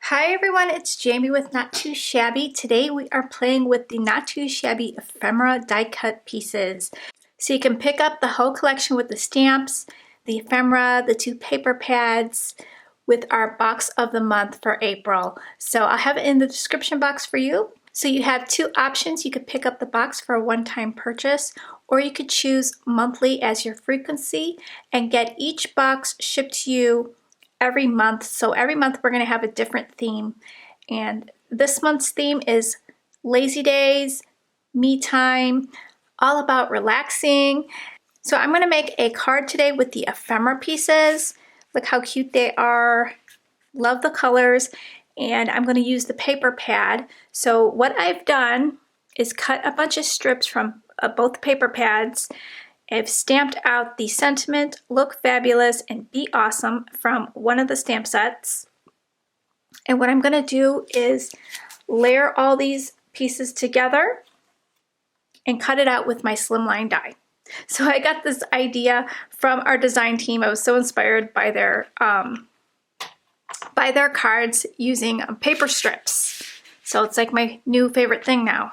Hi everyone, it's Jamie with Not Too Shabby. Today we are playing with the Not Too Shabby Ephemera die cut pieces. So you can pick up the whole collection with the stamps, the ephemera, the 2 paper pads with our box of the month for April. So I'll have it in the description box for you. So you have 2 options. You could pick up the box for a one-time purchase, or you could choose monthly as your frequency and get each box shipped to you every month. So every month we're going to have a different theme, and this month's theme is lazy days, me time, all about relaxing. So I'm going to make a card today with the ephemera pieces. Look how cute they are. Love the colors. And I'm going to use the paper pad. So what I've done is cut a bunch of strips from both paper pads. I've stamped out the sentiment, look fabulous, and be awesome from one of the stamp sets. And what I'm going to do is layer all these pieces together and cut it out with my Slimline die. So I got this idea from our design team. I was so inspired by their cards using paper strips. So it's like my new favorite thing now.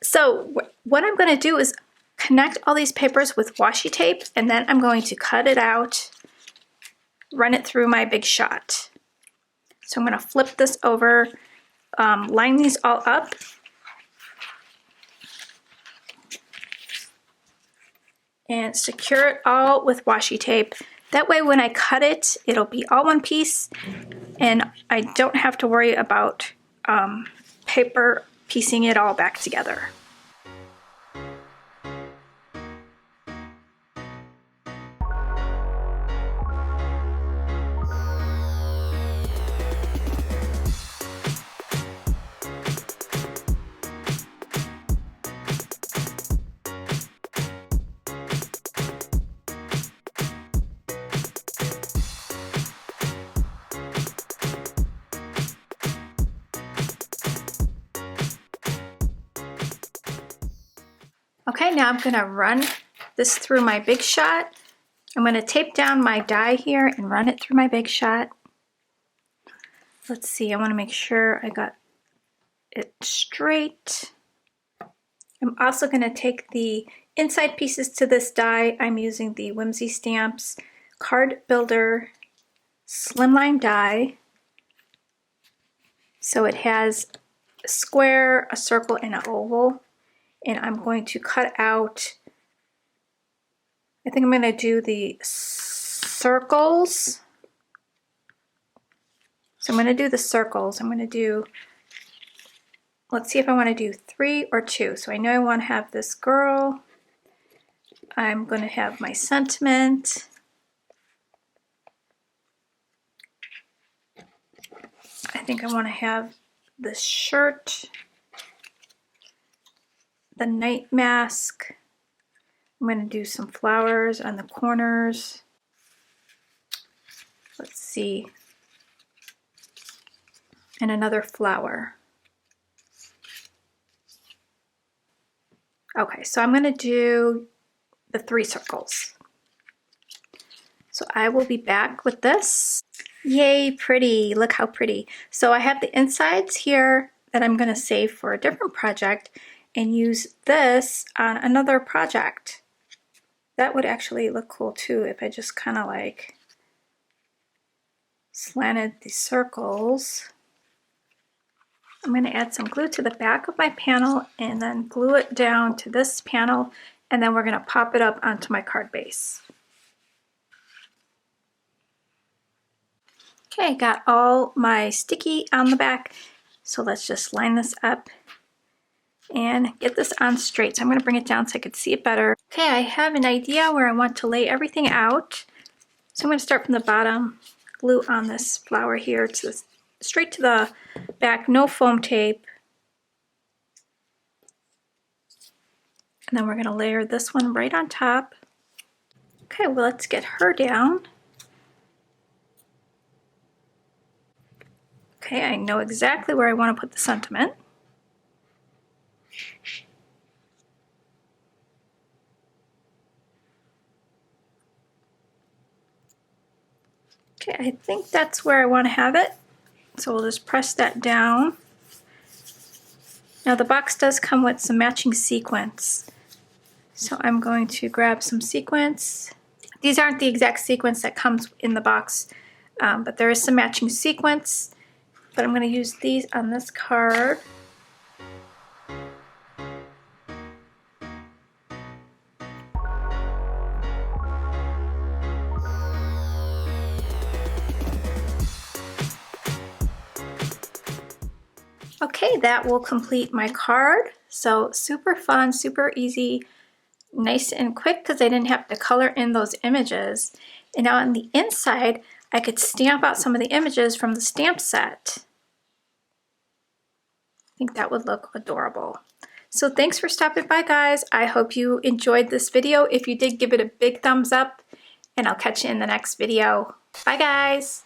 So what I'm going to do is connect all these papers with washi tape, and then I'm going to cut it out, run it through my Big Shot. So I'm going to flip this over, line these all up, and secure it all with washi tape. That way when I cut it, it'll be all one piece, and I don't have to worry about paper piecing it all back together. Okay, now I'm going to run this through my Big Shot. I'm going to tape down my die here and run it through my Big Shot. Let's see, I want to make sure I got it straight. I'm also going to take the inside pieces to this die. I'm using the Whimsy Stamps Card Builder Slimline die. So it has a square, a circle, and an oval. And I'm going to cut out, I think I'm going to do the circles. So I'm going to do the circles. I'm going to do, let's see if I want to do 3 or 2. So I know I want to have this girl. I'm going to have my sentiment. I think I want to have this shirt. The night mask. I'm going to do some flowers on the corners. Let's see. And another flower. Okay, so I'm going to do the 3 circles. So I will be back with this. Yay, pretty. Look how pretty. So I have the insides here that I'm going to save for a different project and use this on another project. That would actually look cool too if I just kind of like slanted the circles. I'm going to add some glue to the back of my panel and then glue it down to this panel, and then we're going to pop it up onto my card base. Okay, got all my sticky on the back, so let's just line this up and get this on straight. So I'm going to bring it down so I could see it better. Okay, I have an idea where I want to lay everything out. So I'm going to start from the bottom, glue on this flower here to the, straight to the back, no foam tape. And then we're going to layer this one right on top. Okay, well, let's get her down. Okay, I know exactly where I want to put the sentiment. Okay, I think that's where I want to have it. So we'll just press that down. Now the box does come with some matching sequins. So I'm going to grab some sequins. These aren't the exact sequins that comes in the box, but there is some matching sequins. But I'm going to use these on this card. Okay, that will complete my card. So super fun, super easy, nice and quick because I didn't have to color in those images. And now on the inside, I could stamp out some of the images from the stamp set. I think that would look adorable. So thanks for stopping by, guys. I hope you enjoyed this video. If you did, give it a big thumbs up, and I'll catch you in the next video. Bye, guys.